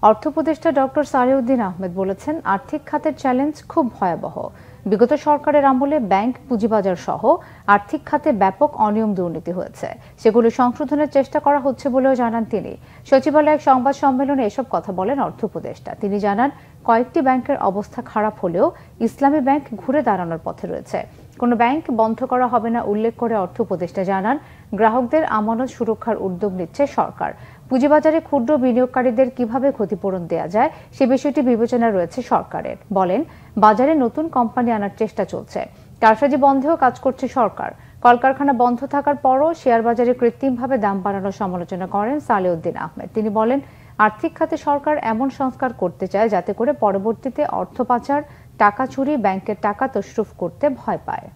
অর্থ উপদেষ্টা ডক্টর সালেউদ্দিন আহমেদ বলেছেন, আর্থিক খাতের চ্যালেঞ্জ খুব ভয়াবহ। বিগত সরকারের আমলে ব্যাংক, পুঁজিবাজার সহ আর্থিক খাতে ব্যাপক অনিয়ম দুর্নীতি হয়েছে, সেগুলো সংশোধনের চেষ্টা করা হচ্ছে বলেও জানান তিনি। সচিবালয়ে এক সংবাদ সম্মেলনে এসব কথা বলেন অর্থ উপদেষ্টা। তিনি জানান, কয়েকটি ব্যাংকের অবস্থা খারাপ হলেও ইসলামী ব্যাংক ঘুরে দাঁড়ানোর পথে রয়েছে। কোনো ব্যাংক বন্ধ করা হবে না উল্লেখ করে অর্থ উপদেষ্টা জানান, গ্রাহকদের আমানত সুরক্ষার উদ্যোগ নিচ্ছে সরকার। পুঁজিবাজারে ক্ষুদ্র বিনিয়োগকারীদের কিভাবে ক্ষতিপূরণ দেয়া যায় সে বিষয়টি বিবেচনা রয়েছে সরকারের। বলেন, বাজারে নতুন কোম্পানি আনার চেষ্টা চলছে। কারসাজি বন্ধেও কাজ করছে সরকার। কলকারখানা বন্ধ থাকার পরও শেয়ার বাজারে কৃত্রিমভাবে দাম বাড়ানোর সমালোচনা করেন সালেউদ্দিন আহমেদ। তিনি বলেন, আর্থিক খাতে সরকার এমন সংস্কার করতে চায় যাতে করে পরবর্তীতে অর্থ পাচার, টাকা চুরি, ব্যাংকের টাকা তছরুফ করতে ভয় পায়।